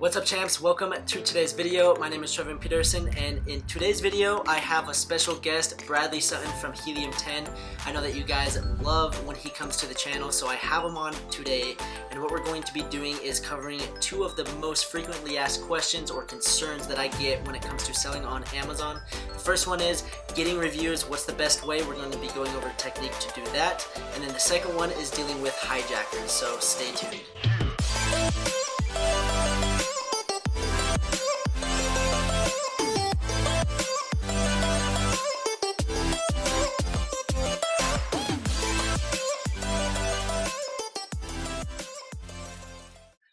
What's up, champs? Welcome to today's video. My name is Trevin Peterson, and in today's video I have a special guest, Bradley Sutton from Helium 10. I know that you guys love when he comes to the channel, so I have him on today, and what we're going to be doing is covering two of the most frequently asked questions or concerns that I get when it comes to selling on Amazon. The first one is getting reviews. What's the best way? We're going to be going over a technique to do that. And then the second one is dealing with hijackers, so stay tuned.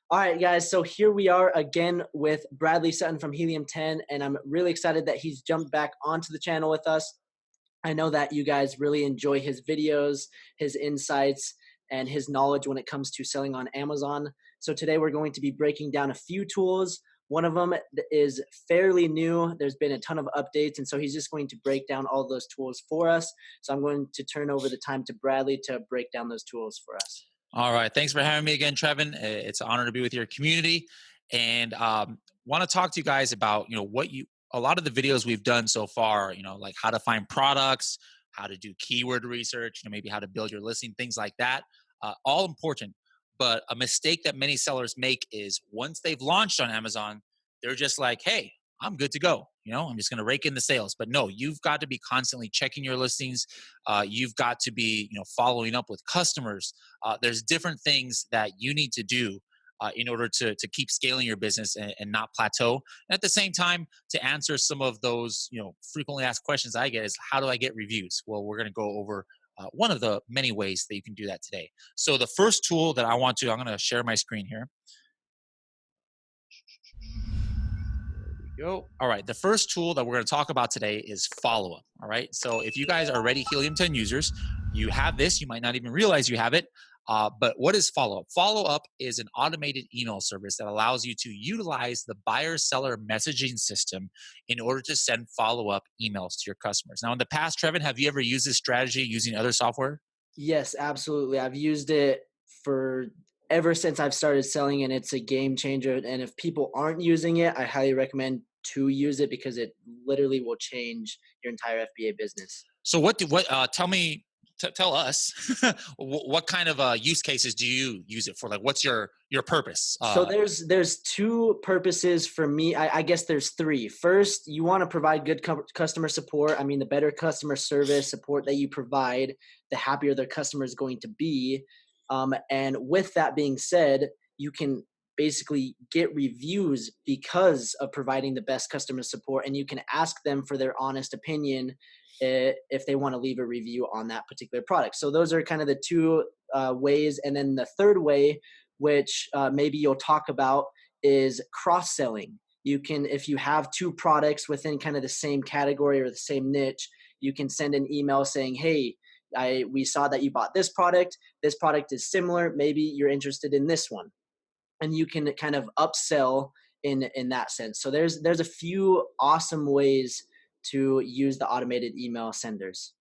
All right, guys, so here we are again with Bradley Sutton from Helium 10, and I'm really excited that he's jumped back onto the channel with us. I know that you guys really enjoy his videos, his insights, and his knowledge when it comes to selling on Amazon. So today we're going to be breaking down a few tools. One of them is fairly new. There's been a ton of updates, and so he's just going to break down all those tools for us. So I'm going to turn over the time to Bradley to break down those tools for us. All right. Thanks for having me again, Trevin. It's an honor to be with your community, and want to talk to you guys about, a lot of the videos we've done so far, like how to find products, how to do keyword research, maybe how to build your listing, things like that. All important. But a mistake that many sellers make is once they've launched on Amazon, they're just like, hey, I'm good to go. I'm just going to rake in the sales. But no, you've got to be constantly checking your listings. You've got to be, following up with customers. There's different things that you need to do in order to keep scaling your business and not plateau. And at the same time, to answer some of those, frequently asked questions I get is, how do I get reviews? Well, we're going to go over one of the many ways that you can do that today. So the first tool that I'm going to share my screen here. Go. All right. The first tool that we're going to talk about today is follow-up. All right. So if you guys are already Helium 10 users, you have this. You might not even realize you have it. But what is follow-up? Follow-up is an automated email service that allows you to utilize the buyer-seller messaging system in order to send follow-up emails to your customers. Now, in the past, Trevin, have you ever used this strategy using other software? Yes, absolutely. I've used it for ever since I've started selling, and it's a game changer. And if people aren't using it, I highly recommend to use it because it literally will change your entire FBA business. So tell us what kind of use cases do you use it for? Like, what's your purpose? So there's two purposes for me. I guess there's three. First, you want to provide good customer support. I mean, the better customer service support that you provide, the happier their customer is going to be. And with that being said, you can basically get reviews because of providing the best customer support, and you can ask them for their honest opinion if they want to leave a review on that particular product. So those are kind of the two ways. And then the third way, which maybe you'll talk about, is cross-selling. You can, if you have two products within kind of the same category or the same niche, you can send an email saying, hey, we saw that you bought this product. This product is similar. Maybe you're interested in this one. And you can kind of upsell in that sense. So there's a few awesome ways to use the automated email senders.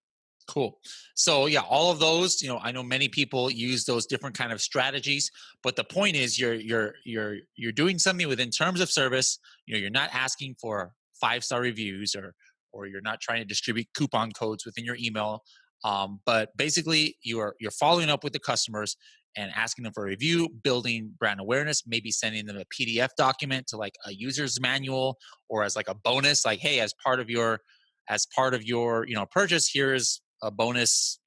Cool. So yeah, all of those, I know many people use those different kind of strategies, but the point is you're doing something within terms of service. You're not asking for 5-star reviews or you're not trying to distribute coupon codes within your email. But basically you're following up with the customers and asking them for a review, building brand awareness, maybe sending them a PDF document to like a user's manual, or as like a bonus, like, hey, as part of your purchase, here's a bonus,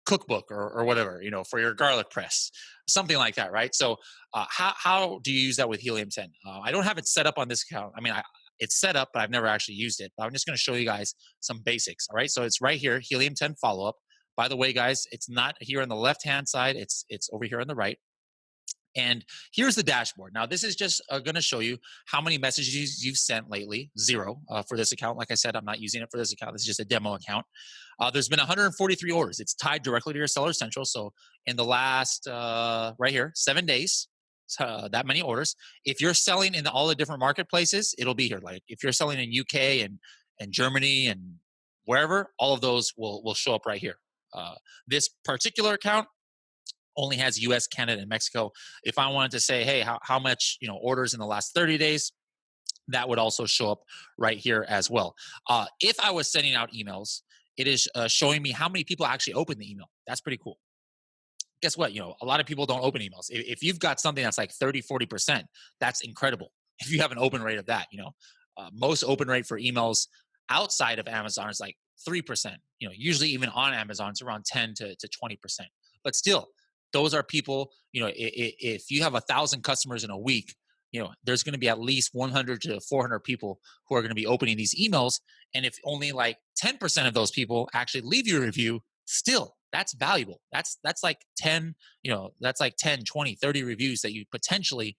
cookbook or whatever, for your garlic press, something like that. Right. So how do you use that with Helium 10? I don't have it set up on this account. I mean, it's set up, but I've never actually used it. But I'm just going to show you guys some basics. All right. So it's right here, Helium 10 follow-up. By the way, guys, it's not here on the left-hand side. It's over here on the right. And here's the dashboard. Now, this is just going to show you how many messages you've sent lately. 0 for this account. Like I said, I'm not using it for this account. This is just a demo account. There's been 143 orders. It's tied directly to your Seller Central. So in the last, right here, 7 days, that many orders. If you're selling in all the different marketplaces, it'll be here. Like if you're selling in UK and Germany and wherever, all of those will show up right here. This particular account, only has US, Canada, and Mexico. If I wanted to say, hey, how much, orders in the last 30 days, that would also show up right here as well. If I was sending out emails, it is showing me how many people actually open the email. That's pretty cool. Guess what? A lot of people don't open emails. If you've got something that's like 30, 40%, that's incredible. If you have an open rate of that, most open rate for emails outside of Amazon is like 3%. Usually even on Amazon, it's around 10 to 20%. But still, those are people, if you have 1,000 customers in a week, there's going to be at least 100 to 400 people who are going to be opening these emails. And if only like 10% of those people actually leave you a review, still that's valuable. That's like 10, that's like 10, 20, 30 reviews that you potentially,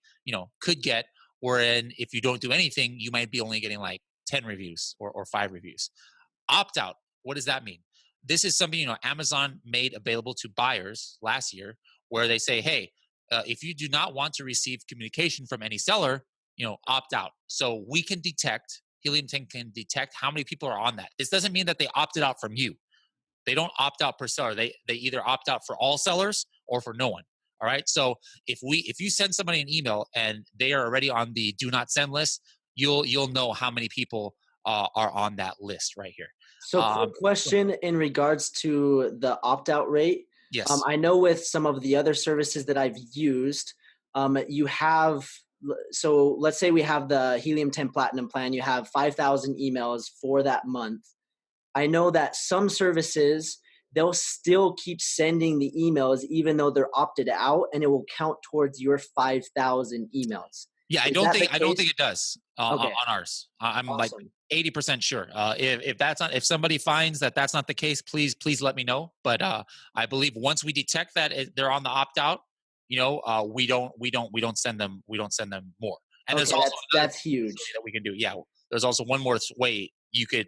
could get. Wherein if you don't do anything, you might be only getting like 10 reviews or 5 reviews. Opt out. What does that mean? This is something, Amazon made available to buyers last year, where they say, hey, if you do not want to receive communication from any seller, opt out. So we can detect, Helium 10 can detect how many people are on that. This doesn't mean that they opted out from you. They don't opt out per seller. They either opt out for all sellers or for no one. All right. So if you send somebody an email and they are already on the do not send list, you'll know how many people are on that list right here. So, quick question in regards to the opt-out rate. Yes. I know with some of the other services that I've used, you have, so let's say we have the Helium 10 Platinum plan, you have 5,000 emails for that month. I know that some services, they'll still keep sending the emails even though they're opted out, and it will count towards your 5,000 emails. Yeah, I Is don't that the think I don't think case? it does on Okay, ours. I'm like awesome. 80% sure. If that's not, if somebody finds that that's not the case, please let me know. But I believe once we detect that they're on the opt out, we don't send them more. And there's Okay, also another that's huge. facility that we can do. Yeah, there's also one more way you could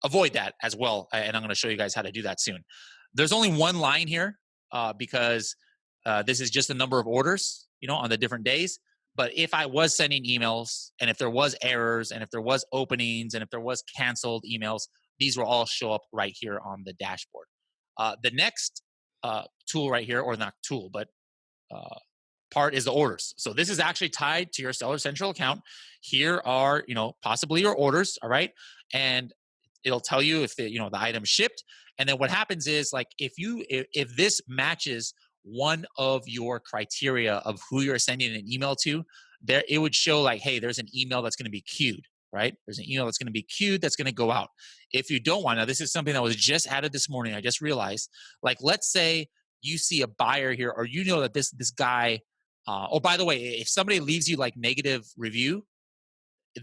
avoid that as well, and I'm going to show you guys how to do that soon. There's only one line here because this is just the number of orders, on the different days. But if I was sending emails, and if there was errors, and if there was openings, and if there was canceled emails, these will all show up right here on the dashboard. The next tool right here, or not tool, but uh, part is the orders. So this is actually tied to your Seller Central account. Here are, possibly your orders, all right? And it'll tell you if the item shipped. And then what happens is, like, if this matches one of your criteria of who you're sending an email to, there it would show like, hey, there's an email that's going to be queued, right? There's an email that's going to be queued that's going to go out. If you don't want, now this is something that was just added this morning. I just realized, like, let's say you see a buyer here, or that this guy. Oh, by the way, if somebody leaves you like negative review,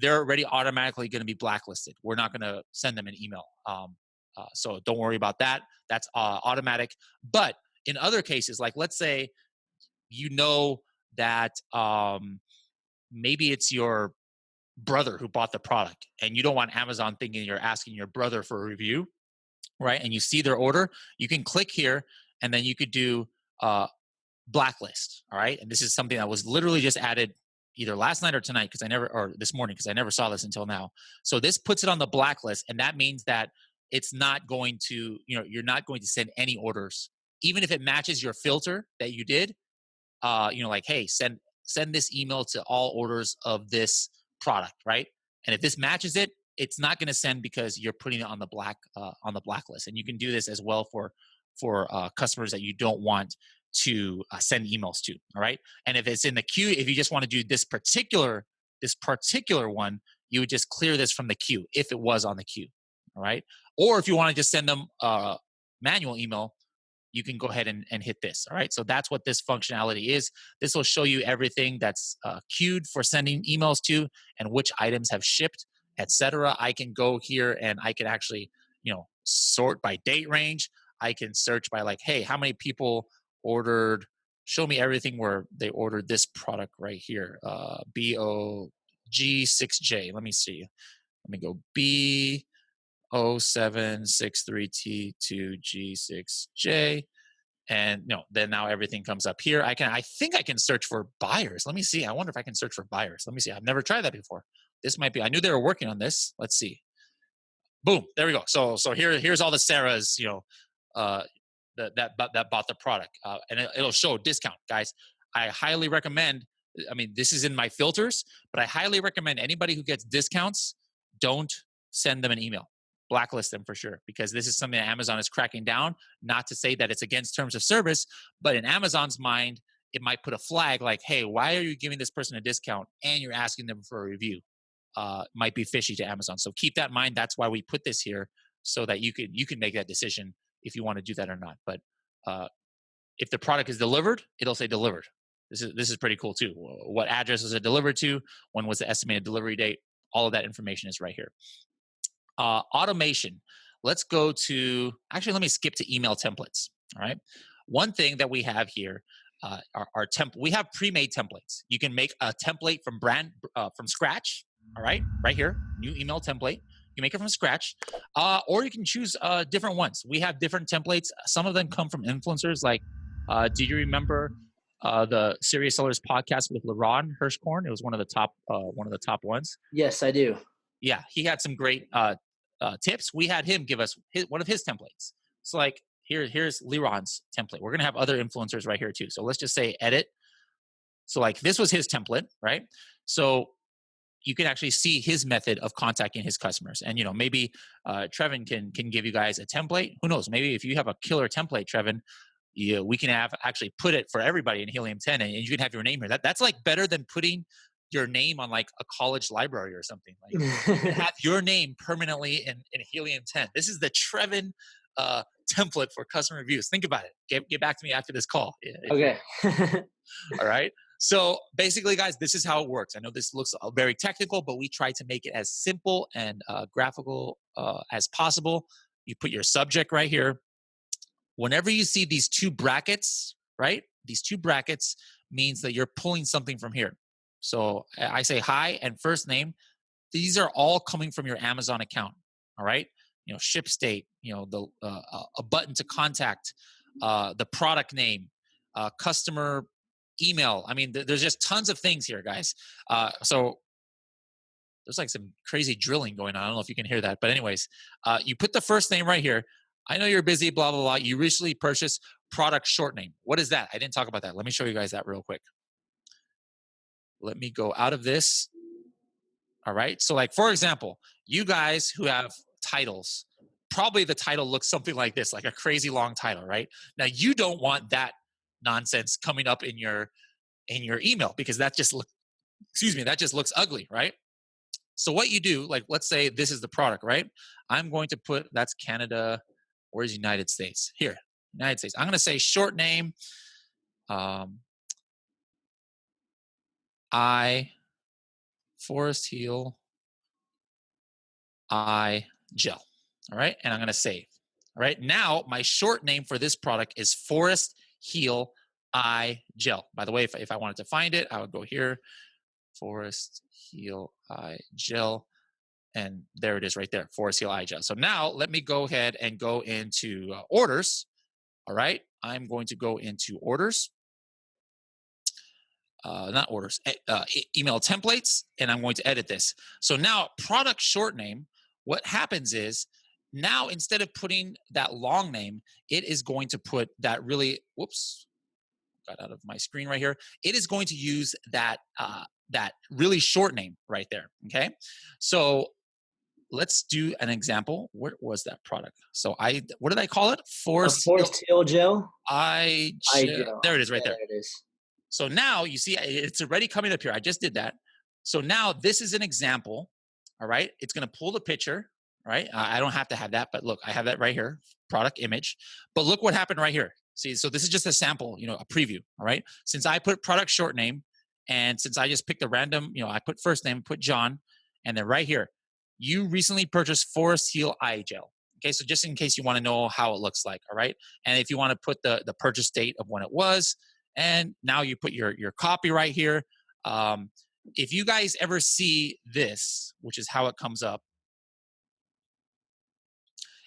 they're already automatically going to be blacklisted. We're not going to send them an email. So don't worry about that. That's automatic. But in other cases, like let's say that maybe it's your brother who bought the product, and you don't want Amazon thinking you're asking your brother for a review, right? And you see their order, you can click here, and then you could do blacklist. All right. And this is something that was literally just added either last night or tonight, or this morning, because I never saw this until now. So this puts it on the blacklist. And that means that it's not going to, you're not going to send any orders, even if it matches your filter that you did. Like, hey, send this email to all orders of this product, right? And if this matches it, it's not going to send because you're putting it on the blacklist. And you can do this as well for customers that you don't want to send emails to. All right. And if it's in the queue, if you just want to do this particular one, you would just clear this from the queue if it was on the queue. All right. Or if you want to just send them manual email, you can go ahead and hit this. All right. So that's what this functionality is. This will show you everything that's queued for sending emails to, and which items have shipped, etc. I can go here and I can actually, sort by date range. I can search by like, hey, how many people ordered, show me everything where they ordered this product right here. BOG6J. Let me see. Let me go B0763T2G6J. And then now everything comes up here. I think I can search for buyers. Let me see. I wonder if I can search for buyers. Let me see. I've never tried that before. This might be, I knew they were working on this. Let's see. Boom. There we go. So here's all the Sarahs, that bought the product, and it'll show discount, guys. I highly recommend. I mean, this is in my filters, but I highly recommend anybody who gets discounts, don't send them an email. Blacklist them for sure, because this is something that Amazon is cracking down. Not to say that it's against terms of service, but in Amazon's mind, it might put a flag like, "Hey, why are you giving this person a discount and you're asking them for a review?" Might be fishy to Amazon. So keep that in mind. That's why we put this here, so that you can make that decision if you want to do that or not. But uh, if the product is delivered, it'll say delivered. This is pretty cool too. What address was it delivered to? When was the estimated delivery date? All of that information is right here. Automation. Let's go to, actually, let me skip to email templates. All right. One thing that we have here, we have pre-made templates. You can make a template from scratch. All right, right here, new email template. You make it from scratch, or you can choose different ones. We have different templates. Some of them come from influencers. Like, do you remember the Serious Sellers podcast with LaRon Hirschkorn? It was one of the top ones. Yes, I do. Yeah, he had some great tips. We had him give us one of his templates. So like here's Leron's template. We're gonna have other influencers right here too. So let's just say edit. So like this was his template, right? So you can actually see his method of contacting his customers. And maybe Trevin can give you guys a template. Who knows? Maybe if you have a killer template, Trevin, we can actually put it for everybody in Helium 10, and you can have your name here. That's like better than putting your name on like a college library or something. Like you can have your name permanently in Helium 10. This is the Trevin template for customer reviews. Think about it. Get back to me after this call. Okay. All right. So basically, guys, this is how it works. I know this looks very technical, but we try to make it as simple and graphical as possible. You put your subject right here. Whenever you see these two brackets, right? These two brackets means that you're pulling something from here. So I say hi and first name. These are all coming from your Amazon account. All right. Ship state, a button to contact, the product name, customer email. I mean, there's just tons of things here, guys. So there's like some crazy drilling going on. I don't know if you can hear that, but anyways, you put the first name right here. I know you're busy, blah, blah, blah. You recently purchased product short name. What is that? I didn't talk about that. Let me show you guys that real quick. Let me go out of this. All right. So like, for example, you guys who have titles, probably the title looks something like this, like a crazy long title, right? Now you don't want that nonsense coming up in your email, because that just looks ugly, right? So what you do, like, let's say this is the product, right? I'm going to put, that's Canada. Where's United States? Here, United States. I'm going to say short name. Forest Heal Eye Gel. All right. And I'm going to save. All right. Now my short name for this product is Forest Heal Eye Gel. By the way, if I wanted to find it, I would go here, Forest Heal Eye Gel. And there it is right there, Forest Heal Eye Gel. So now let me go ahead and go into orders. All right. I'm going to go into orders. Not orders, email templates, and I'm going to edit this. So now product short name, what happens is now instead of putting that long name, it is going to put that really, whoops, got out of my screen right here. It is going to use that really short name right there. Okay. So let's do an example. Where was that product? So what did I call it? Forest Heal Gel. Eye Gel. There it is right there. There it is. So now you see it's already coming up here. I just did that. So now this is an example. All right. It's going to pull the picture. Right. I don't have to have that, but look, I have that right here, product image. But look what happened right here. See, so this is just a sample, a preview. All right. Since I put product short name, and since I just picked a random, I put first name, put John, and then right here, you recently purchased Forest Heal Eye Gel. Okay. So just in case you want to know how it looks like. All right. And if you want to put the purchase date of when it was, and now you put your copy right here. If you guys ever see this, which is how it comes up,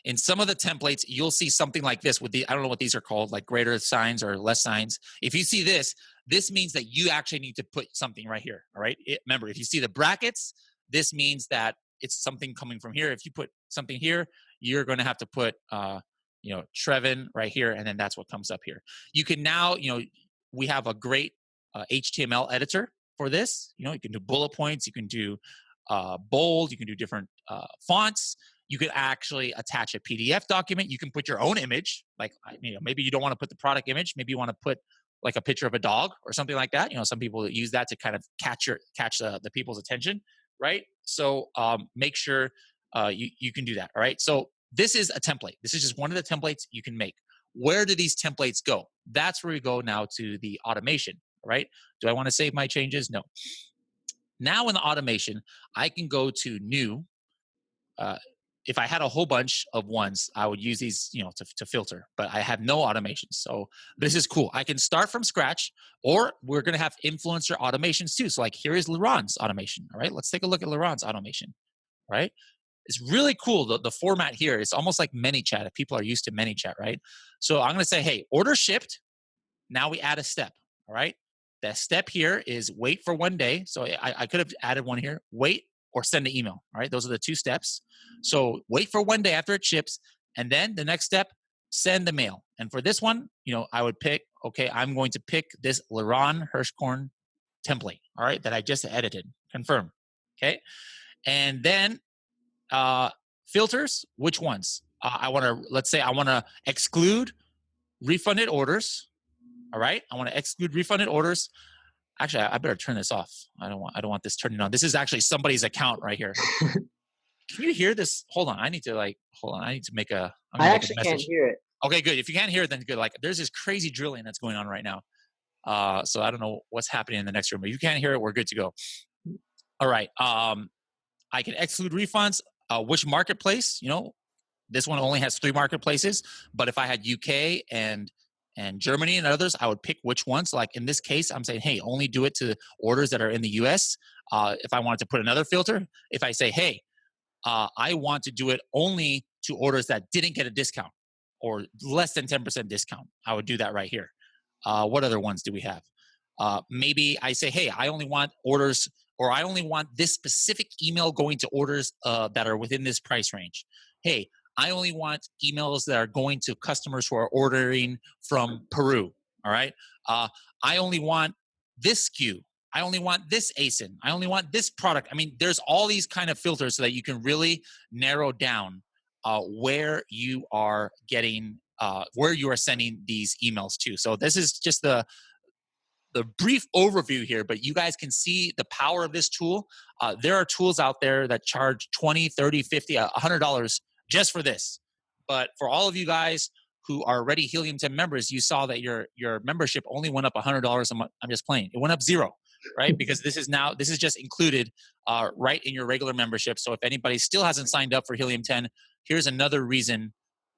in some of the templates, you'll see something like this with I don't know what these are called, like greater signs or less signs. If you see this means that you actually need to put something right here. All right. Remember, if you see the brackets, this means that it's something coming from here. If you put something here, you're going to have to put, Trevin right here, and then that's what comes up here. You can now, we have a great HTML editor for this. You can do bullet points, you can do bold, you can do different fonts. You could actually attach a PDF document. You can put your own image, like maybe you don't want to put the product image, maybe you want to put like a picture of a dog or something like that. Some people use that to kind of catch the people's attention, right? So make sure you can do that. All right. So this is a template. This is just one of the templates you can make. Where do these templates go? That's where we go now to the automation, right? Do I want to save my changes? No. Now in the automation, I can go to new. If I had a whole bunch of ones, I would use these, to filter, but I have no automation. So this is cool. I can start from scratch, or we're going to have influencer automations too. So like here is Laurent's automation. All right. Let's take a look at Laurent's automation. Right. It's really cool. The format here is almost like ManyChat. If people are used to ManyChat, right? So I'm going to say, hey, order shipped. Now we add a step. All right. The step here is wait for 1 day. So I could have added one here. Wait or send an email. All right. Those are the 2 steps. So wait for 1 day after it ships. And then the next step, send the mail. And for this one, I would pick, okay, I'm going to pick this Laurent Hirschkorn template. All right. That I just edited. Confirm. Okay. And then filters, which ones? Let's say I want to exclude refunded orders. All right. I want to exclude refunded orders. Actually, I better turn this off. I don't want this turning on. This is actually somebody's account right here. Can you hear this? Hold on. I need to make a. I actually can't hear it. Okay, good. If you can't hear it, then good. Like there's this crazy drilling that's going on right now. So I don't know what's happening in the next room, but if you can't hear it, we're good to go. All right. I can exclude refunds. Which marketplace? This one only has 3 marketplaces, but if I had UK and Germany and others, I would pick which ones. Like in this case, I'm saying, hey, only do it to orders that are in the US. If I wanted to put another filter, if I say, hey, I want to do it only to orders that didn't get a discount or less than 10% discount, I would do that right here. What other ones do we have? Maybe I say, hey, I only want orders, or I only want this specific email going to orders that are within this price range. Hey, I only want emails that are going to customers who are ordering from Peru. All right. I only want this SKU. I only want this ASIN. I only want this product. I mean, there's all these kind of filters so that you can really narrow down where you are getting, where you are sending these emails to. So this is just the brief overview here, but you guys can see the power of this tool. There are tools out there that charge $20, $30, $50, $100 just for this. But for all of you guys who are already Helium 10 members, you saw that your membership only went up $100 a month. I'm just playing. It went up 0, right? Because this is just included right in your regular membership. So if anybody still hasn't signed up for Helium 10, here's another reason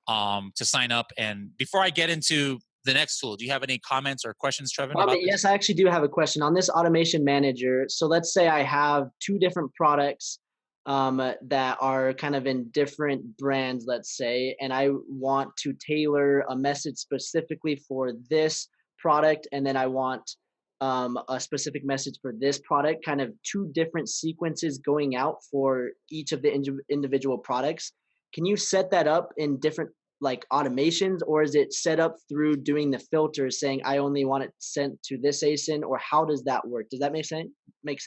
to sign up. And before I get into the next tool, do you have any comments or questions, Trevin? Yes, I actually do have a question on this automation manager. So let's say I have 2 different products that are kind of in different brands, let's say, and I want to tailor a message specifically for this product, and then I want a specific message for this product, kind of 2 different sequences going out for each of the individual products. Can you set that up in different like automations, or is it set up through doing the filters saying I only want it sent to this ASIN, or how does that work? Does that make sense?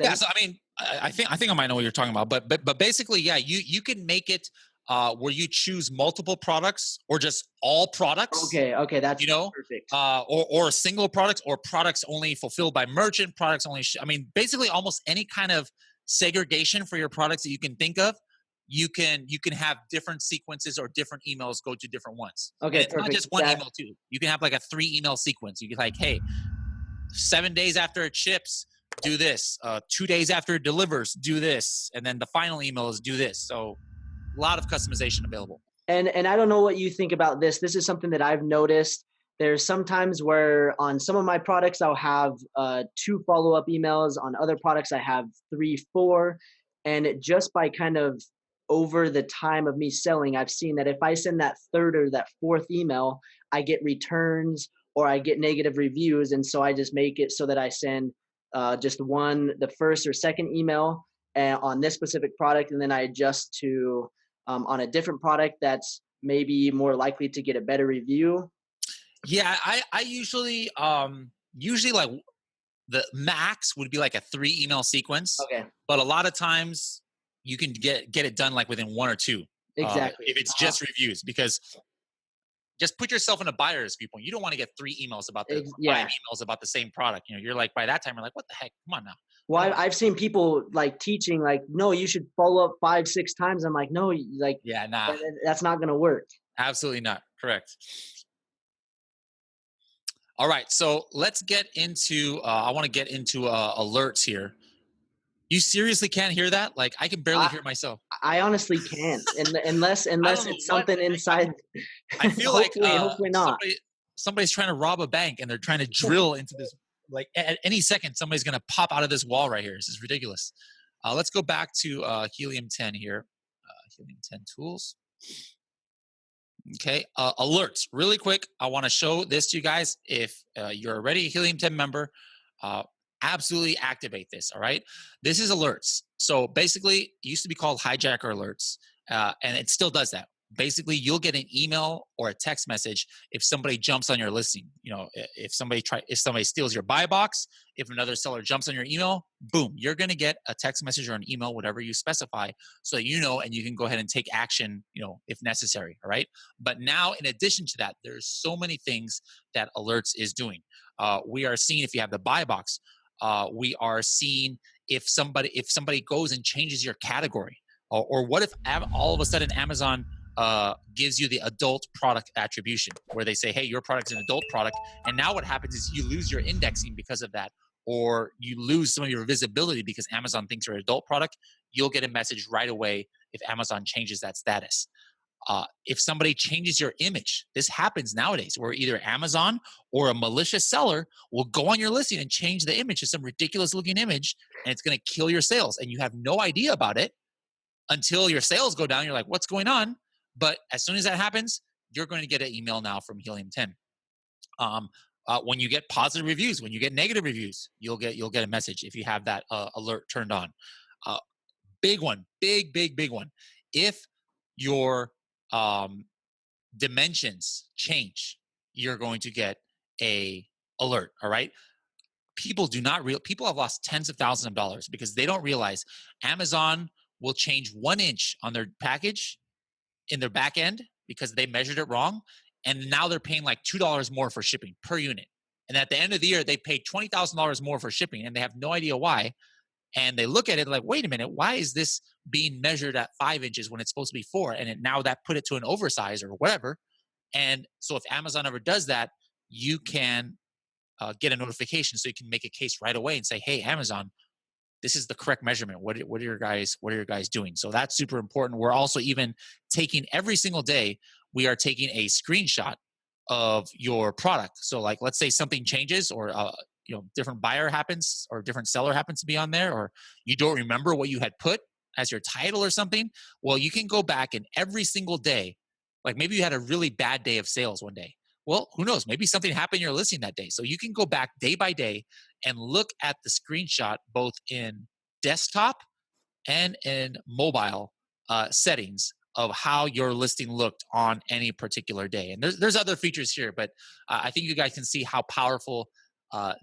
Yeah. So, I mean, I think I might know what you're talking about, but basically, yeah, you can make it where you choose multiple products or just all products. Okay. That's perfect. Or single products or products only fulfilled by merchant, products only. I mean, basically almost any kind of segregation for your products that you can think of. You can have different sequences or different emails go to different ones. Okay, and it's perfect. not just one email too. You can have like a 3 email sequence. You can like, hey, 7 days after it ships, do this. 2 days after it delivers, do this. And then the final email is do this. So a lot of customization available. And I don't know what you think about this. This is something that I've noticed. There's sometimes where on some of my products, I'll have 2 follow-up emails. On other products, I have 3, 4. And just by kind of over the time of me selling, I've seen that if I send that 3rd or that 4th email, I get returns or I get negative reviews. And so I just make it so that I send just the 1st or 2nd email on this specific product. And then I adjust to on a different product that's maybe more likely to get a better review? Yeah, I usually like the max would be like a 3 email sequence, Okay, but a lot of times you can get it done like within one or two. exactly. If it's just reviews, because just put yourself in a buyer's viewpoint. You don't want to get five Yeah. emails about the same product. You're like, by that time, you're like, what the heck? Come on now. I Well, don't. I've seen people like teaching, like, no, you should follow up 5, 6 times. I'm like, no, like, Yeah, nah, that's not going to work. absolutely not. Correct. All right, so let's get into. I want to get into alerts here. You seriously can't hear that? Like, I can barely I, hear myself. I honestly can't, and unless I don't know it's what something the heck. inside. I feel like Hopefully not. somebody's trying to rob a bank and they're trying to drill into this. Like at any second, somebody's going to pop out of this wall right here. This is ridiculous. Let's go back to Helium 10 here. Helium 10 tools. Okay, alerts. Really quick, I want to show this to you guys. If you're already a Helium 10 member, uh, absolutely activate this. All right, this is alerts. So basically, it used to be called Hijacker alerts, and it still does that. Basically, you'll get an email or a text message if somebody jumps on your listing. If somebody steals your buy box, if another seller jumps on your email, boom, you're going to get a text message or an email, whatever you specify, so that you know, and you can go ahead and take action, if necessary. All right. But now, in addition to that, there's so many things that alerts is doing. We are seeing if you have the buy box. We are seeing if somebody goes and changes your category, or what if all of a sudden Amazon gives you the adult product attribution, where they say, hey, your product is an adult product, and now what happens is you lose your indexing because of that, or you lose some of your visibility because Amazon thinks you're an adult product. You'll get a message right away if Amazon changes that status. If somebody changes your image, this happens nowadays, where either Amazon or a malicious seller will go on your listing and change the image to some ridiculous looking image, and it's going to kill your sales, and you have no idea about it until your sales go down. You're like, what's going on? But as soon as that happens, you're going to get an email now from Helium 10. When you get positive reviews, when you get negative reviews, you'll get a message if you have that alert turned on. Uh, Big one, big one. If your dimensions change, you're going to get a alert. All right. People have lost tens of thousands of dollars because they don't realize Amazon will change 1 inch on their package in their back end because they measured it wrong, and now they're paying like $2 more for shipping per unit. And at the end of the year, they paid $20,000 more for shipping, and they have no idea why. And they look at it like, wait a minute, why is this being measured at 5 inches when it's supposed to be 4? And now that put it to an oversize or whatever. And so if Amazon ever does that, you can get a notification, so you can make a case right away and say, hey, Amazon, this is the correct measurement. What are your guys doing? So that's super important. We're also even taking every single day, we are taking a screenshot of your product. So like, let's say something changes, or different buyer happens, or different seller happens to be on there, or you don't remember what you had put as your title or something. Well, you can go back, and every single day, like maybe you had a really bad day of sales one day. Well, who knows? Maybe something happened in your listing that day. So you can go back day by day and look at the screenshot, both in desktop and in mobile settings, of how your listing looked on any particular day. And there's other features here, but I think you guys can see how powerful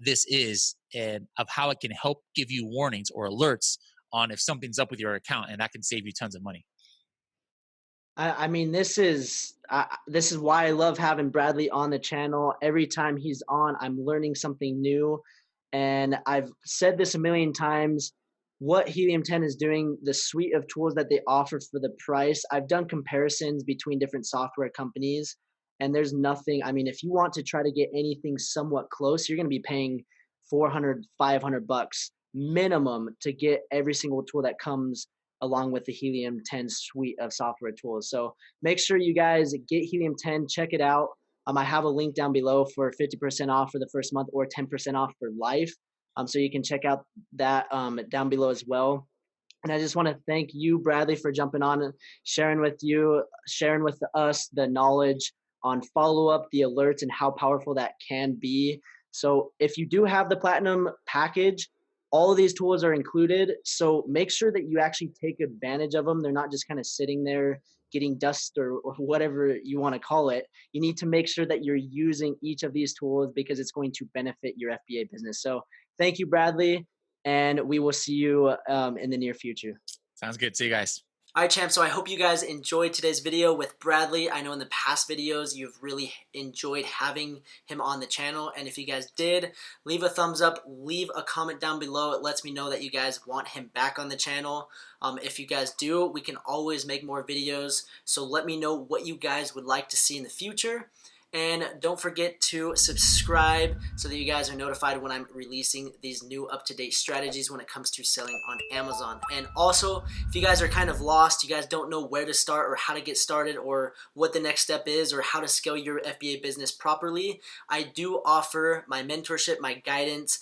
this is, and of how it can help give you warnings or alerts on if something's up with your account, and that can save you tons of money. I mean, this is why I love having Bradley on the channel. Every time he's on, I'm learning something new, and I've said this a million times. What Helium 10 is doing, the suite of tools that they offer for the price, I've done comparisons between different software companies, and there's nothing. I mean, if you want to try to get anything somewhat close, you're going to be paying 400, 500 bucks minimum to get every single tool that comes along with the Helium 10 suite of software tools. So make sure you guys get Helium 10, check it out. I have a link down below for 50% off for the first month, or 10% off for life. So you can check out that down below as well. And I just want to thank you, Bradley, for jumping on and sharing with us the knowledge on follow up, the alerts, and how powerful that can be. So if you do have the platinum package, all of these tools are included. So make sure that you actually take advantage of them. They're not just kind of sitting there getting dust or whatever you want to call it. You need to make sure that you're using each of these tools because it's going to benefit your FBA business. So thank you, Bradley, and we will see you in the near future. Sounds good. See you guys. All right, champ. So I hope you guys enjoyed today's video with Bradley. I know in the past videos you've really enjoyed having him on the channel. And if you guys did, leave a thumbs up, leave a comment down below. It lets me know that you guys want him back on the channel. If you guys do, we can always make more videos. So let me know what you guys would like to see in the future. And don't forget to subscribe so that you guys are notified when I'm releasing these new up-to-date strategies when it comes to selling on Amazon. And also, if you guys are kind of lost, you guys don't know where to start or how to get started or what the next step is or how to scale your FBA business properly, I do offer my mentorship, my guidance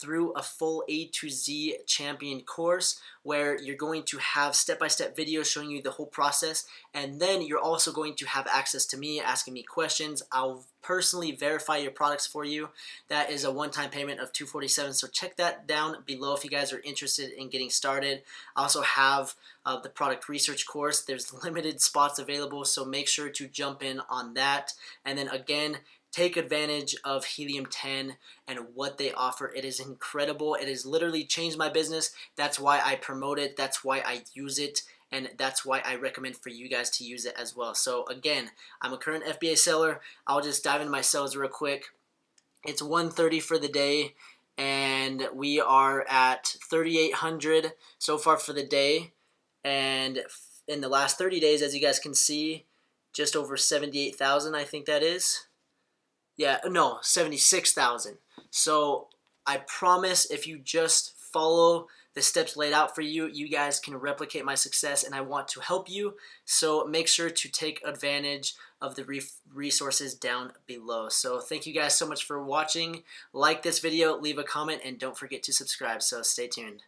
through a full A to Z champion course where you're going to have step-by-step videos showing you the whole process, and then you're also going to have access to me asking me questions. I'll personally verify your products for you. That is a one-time payment of $247, so check that down below if you guys are interested in getting started. I also have the product research course. There's limited spots available, so make sure to jump in on that. And then again, take advantage of Helium 10 and what they offer. It is incredible. It has literally changed my business. That's why I promote it. That's why I use it. And that's why I recommend for you guys to use it as well. So again, I'm a current FBA seller. I'll just dive into my sales real quick. It's 1:30 for the day, and we are at 3,800 so far for the day. And in the last 30 days, as you guys can see, just over 78,000, I think that is. Yeah, no, 76,000. So I promise if you just follow the steps laid out for you, you guys can replicate my success, and I want to help you. So make sure to take advantage of the resources down below. So thank you guys so much for watching. Like this video, leave a comment, and don't forget to subscribe. So stay tuned.